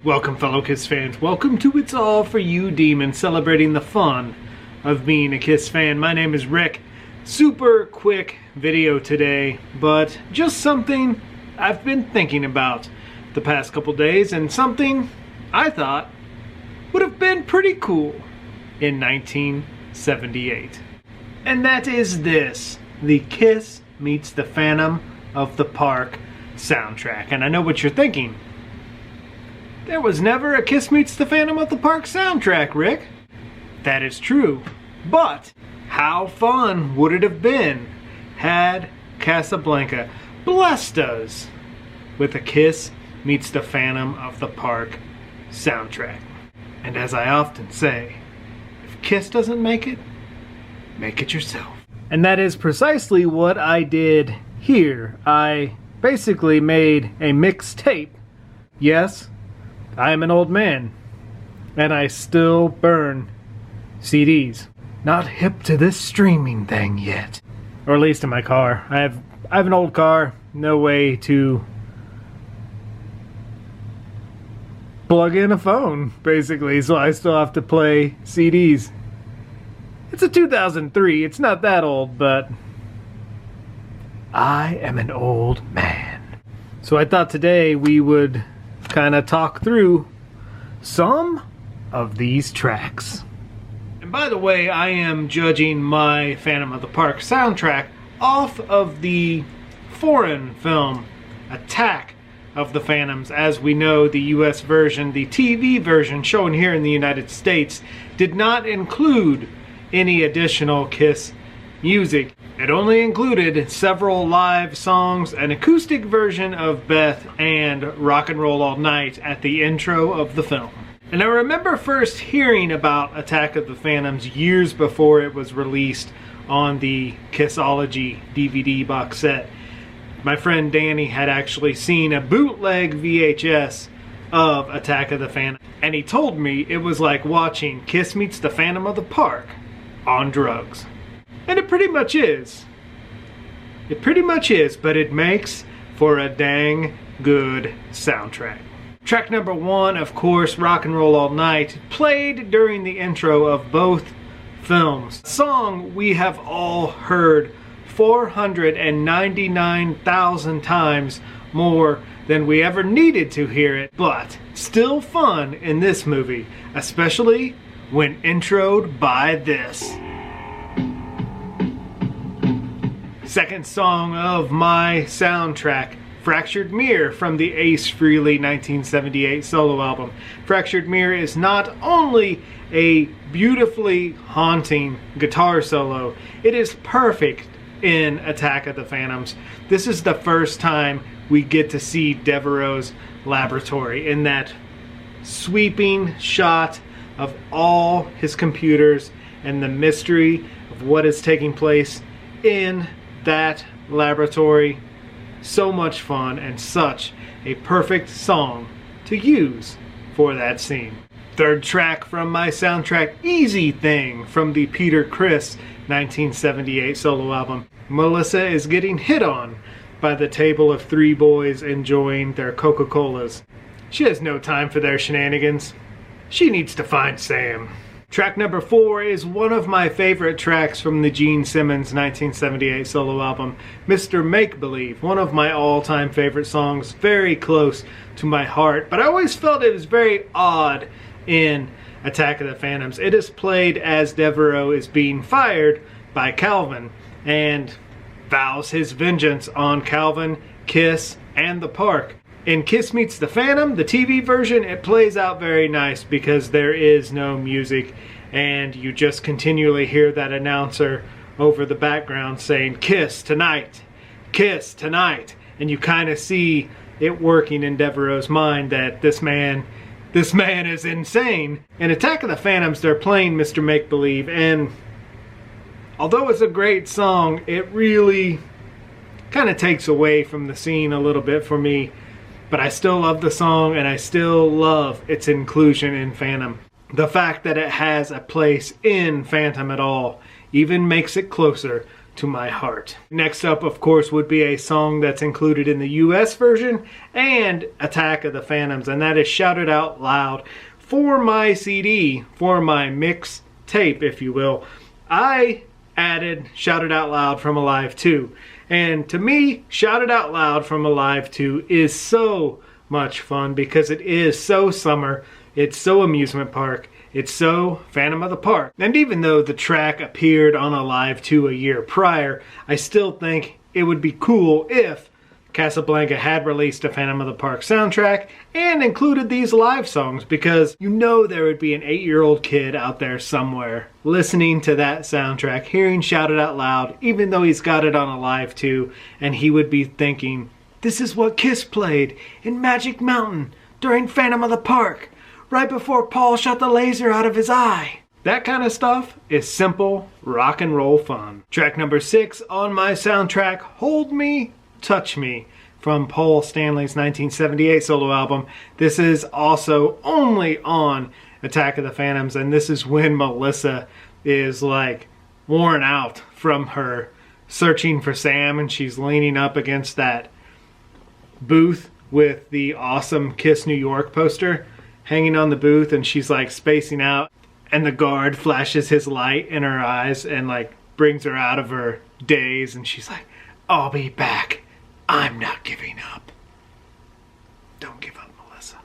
Welcome, fellow Kiss fans. Welcome to It's All For You Demon, celebrating the fun of being a Kiss fan. My name is Rick. Super quick video today, but just something I've been thinking about the past couple days, and something I thought would have been pretty cool in 1978. And that is this: the Kiss meets the Phantom of the Park soundtrack. And I know what you're thinking. There was never a Kiss meets the Phantom of the Park soundtrack, Rick. That is true. But how fun would it have been had Casablanca blessed us with a Kiss meets the Phantom of the Park soundtrack? And as I often say, if Kiss doesn't make it yourself. And that is precisely what I did here. I basically made a mixtape. Yes, I am an old man, and I still burn CDs. Not hip to this streaming thing yet. Or at least in my car. I have an old car, no way to plug in a phone, basically, so I still have to play CDs. It's a 2003, it's not that old, but I am an old man. So I thought today we would kind of talk through some of these tracks. And by the way, I am judging my Phantom of the Park soundtrack off of the foreign film Attack of the Phantoms. As we know, the US version, the TV version shown here in the United States, did not include any additional Kiss music. It only included several live songs, an acoustic version of Beth, and Rock and Roll All Night at the intro of the film. And I remember first hearing about Attack of the Phantoms years before it was released on the Kissology DVD box set. My friend Danny had actually seen a bootleg VHS of Attack of the Phantoms, and he told me it was like watching Kiss meets the Phantom of the Park on drugs. And it pretty much is. It pretty much is, but it makes for a dang good soundtrack. Track number one, of course, Rock and Roll All Night, played during the intro of both films. A song we have all heard 499,000 times more than we ever needed to hear it, but still fun in this movie, especially when introed by this. Second song of my soundtrack, Fractured Mirror from the Ace Frehley 1978 solo album. Fractured Mirror is not only a beautifully haunting guitar solo, it is perfect in Attack of the Phantoms. This is the first time we get to see Devereaux's laboratory in that sweeping shot of all his computers and the mystery of what is taking place in that laboratory. So much fun and such a perfect song to use for that scene. Third track from my soundtrack, Easy Thing from the Peter Criss 1978 solo album. Melissa is getting hit on by the table of three boys enjoying their Coca-Colas. She has no time for their shenanigans. She needs to find Sam. Track number four is one of my favorite tracks from the Gene Simmons 1978 solo album, Mr. Make-Believe, one of my all-time favorite songs, very close to my heart, but I always felt it was very odd in Attack of the Phantoms. It is played as Devereaux is being fired by Calvin and vows his vengeance on Calvin, Kiss, and the park. In Kiss Meets the Phantom, the TV version, it plays out very nice because there is no music and you just continually hear that announcer over the background saying, "Kiss tonight, Kiss tonight." And you kind of see it working in Devereaux's mind that this man is insane. In Attack of the Phantoms, they're playing Mr. Make-Believe, and although it's a great song, it really kind of takes away from the scene a little bit for me. But I still love the song, and I still love its inclusion in Phantom. The fact that it has a place in Phantom at all even makes it closer to my heart. Next up, of course, would be a song that's included in the US version and Attack of the Phantoms, and that is Shout It Out Loud. For my CD, for my mix tape, if you will, I added Shout It Out Loud from Alive 2. And to me, Shout It Out Loud from Alive 2 is so much fun because it is so summer, it's so amusement park, it's so Phantom of the Park. And even though the track appeared on Alive 2 a year prior, I still think it would be cool if Casablanca had released a Phantom of the Park soundtrack and included these live songs, because you know there would be an 8-year-old kid out there somewhere listening to that soundtrack, hearing Shout It Out Loud, even though he's got it on Alive 2, and he would be thinking, this is what Kiss played in Magic Mountain during Phantom of the Park, right before Paul shot the laser out of his eye. That kind of stuff is simple rock and roll fun. Track number 6 on my soundtrack, Hold Me, Touch Me, from Paul Stanley's 1978 solo album. This is also only on Attack of the Phantoms, and this is when Melissa is like worn out from her searching for Sam, and she's leaning up against that booth with the awesome Kiss New York poster hanging on the booth, and she's like spacing out, and the guard flashes his light in her eyes and like brings her out of her daze, and she's like, I'll be back. I'm not giving up. Don't give up, Melissa.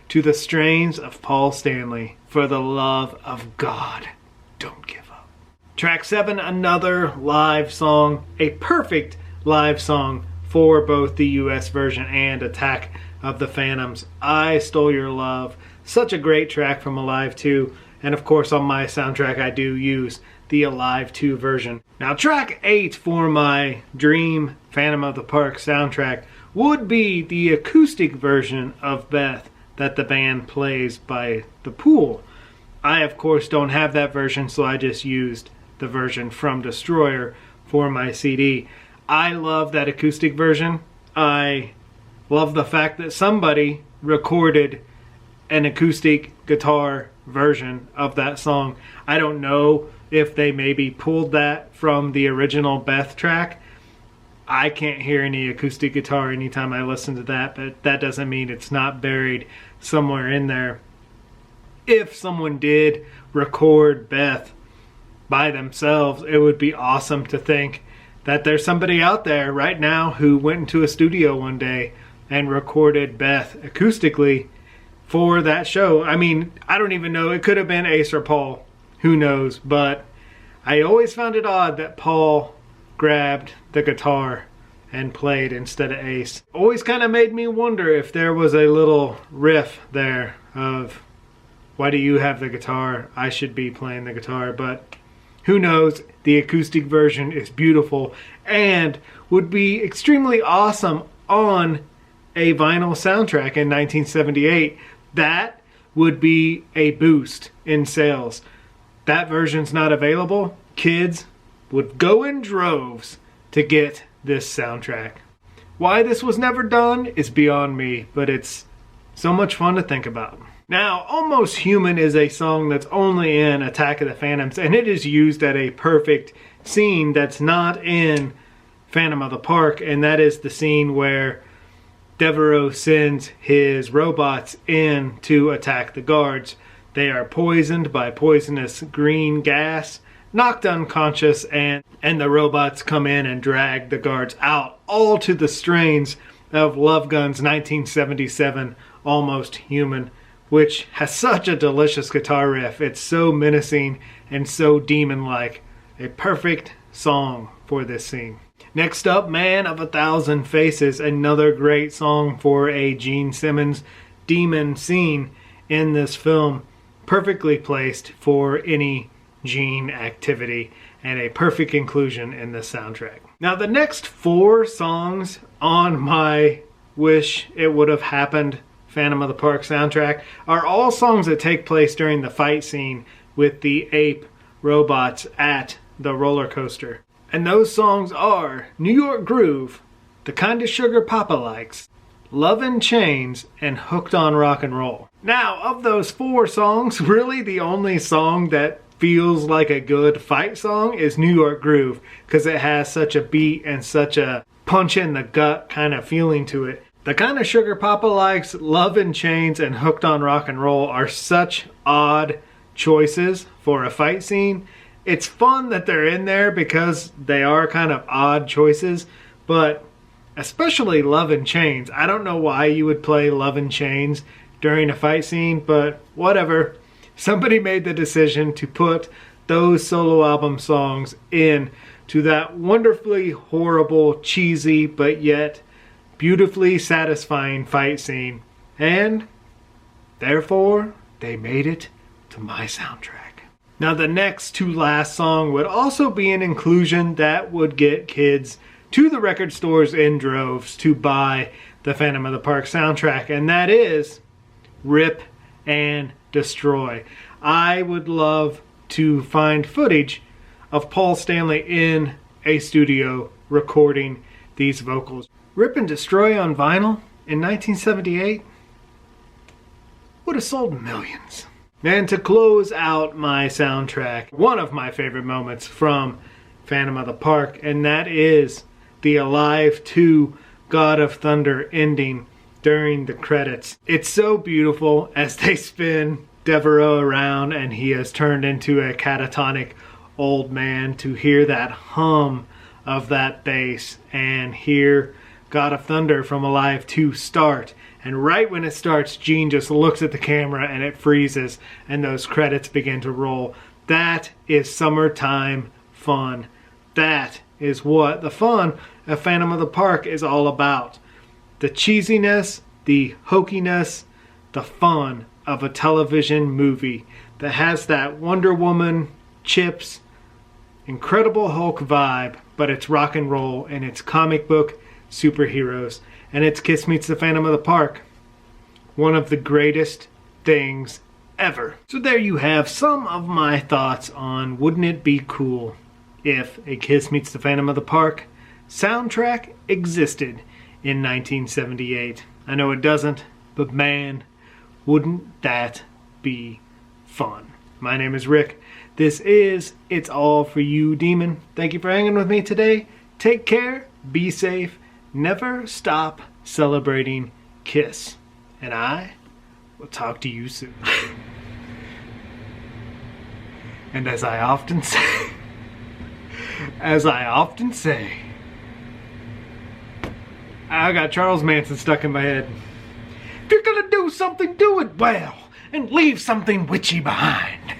To the strains of Paul Stanley, for the love of God, don't give up. Track 7, another live song, a perfect live song for both the US version and Attack of the Phantoms. I Stole Your Love, such a great track from Alive 2, and of course on my soundtrack I do use the Alive 2 version. Now track 8 for my Dream Phantom of the Park soundtrack would be the acoustic version of Beth that the band plays by the pool. I of course don't have that version, so I just used the version from Destroyer for my CD. I love that acoustic version. I love the fact that somebody recorded an acoustic guitar version of that song. I don't know if they maybe pulled that from the original Beth track. I can't hear any acoustic guitar anytime I listen to that, but that doesn't mean it's not buried somewhere in there. If someone did record Beth by themselves, it would be awesome to think that there's somebody out there right now who went into a studio one day and recorded Beth acoustically for that show. I mean, I don't even know. It could have been Ace or Paul. Who knows? But I always found it odd that Paul grabbed the guitar and played instead of Ace. Always kind of made me wonder if there was a little riff there of, why do you have the guitar? I should be playing the guitar. But who knows? The acoustic version is beautiful and would be extremely awesome on a vinyl soundtrack in 1978. That would be a boost in sales. That version's not available. Kids would go in droves to get this soundtrack. Why this was never done is beyond me, but it's so much fun to think about. Now, Almost Human is a song that's only in Attack of the Phantoms, and it is used at a perfect scene that's not in Phantom of the Park, and that is the scene where Devereaux sends his robots in to attack the guards. They are poisoned by poisonous green gas, knocked unconscious, and the robots come in and drag the guards out, all to the strains of Love Gun's 1977 Almost Human, which has such a delicious guitar riff. It's so menacing and so demon-like. A perfect song for this scene. Next up, Man of a Thousand Faces, another great song for a Gene Simmons demon scene in this film. Perfectly placed for any Gene activity and a perfect inclusion in this soundtrack. Now the next 4 songs on my Wish It Would Have Happened Phantom of the Park soundtrack are all songs that take place during the fight scene with the ape robots at the roller coaster. And those songs are New York Groove, The Kind of Sugar Papa Likes, Love in Chains, and Hooked on Rock and Roll. Now, of those 4 songs, really the only song that feels like a good fight song is New York Groove, because it has such a beat and such a punch in the gut kind of feeling to it. The kind of Sugar Papa likes, Love in Chains and Hooked on Rock and Roll are such odd choices for a fight scene. It's fun that they're in there because they are kind of odd choices, but especially Love in Chains. I don't know why you would play Love in Chains during a fight scene, but whatever. Somebody made the decision to put those solo album songs in to that wonderfully horrible, cheesy, but yet beautifully satisfying fight scene. And therefore, they made it to my soundtrack. Now the next to last song would also be an inclusion that would get kids to the record stores in droves to buy the Phantom of the Park soundtrack, and that is Rip and Destroy. I would love to find footage of Paul Stanley in a studio recording these vocals. Rip and Destroy on vinyl in 1978 would have sold millions. And to close out my soundtrack, one of my favorite moments from Phantom of the Park, and that is the Alive 2 God of Thunder ending during the credits. It's so beautiful as they spin Devereaux around and he has turned into a catatonic old man, to hear that hum of that bass and hear God of Thunder from Alive 2 start. And right when it starts, Gene just looks at the camera and it freezes and those credits begin to roll. That is summertime fun. That is what the fun of Phantom of the Park is all about. The cheesiness, the hokiness, the fun of a television movie that has that Wonder Woman, Chips, Incredible Hulk vibe, but it's rock and roll and it's comic book superheroes. And it's Kiss Meets the Phantom of the Park. One of the greatest things ever. So there you have some of my thoughts on wouldn't it be cool if a Kiss Meets the Phantom of the Park soundtrack existed in 1978. I know it doesn't, but man, wouldn't that be fun. My name is Rick. This is It's All For You, Demon. Thank you for hanging with me today. Take care, be safe, never stop celebrating Kiss. And I will talk to you soon. And as I often say, I got Charles Manson stuck in my head. If you're gonna do something, do it well, and leave something witchy behind.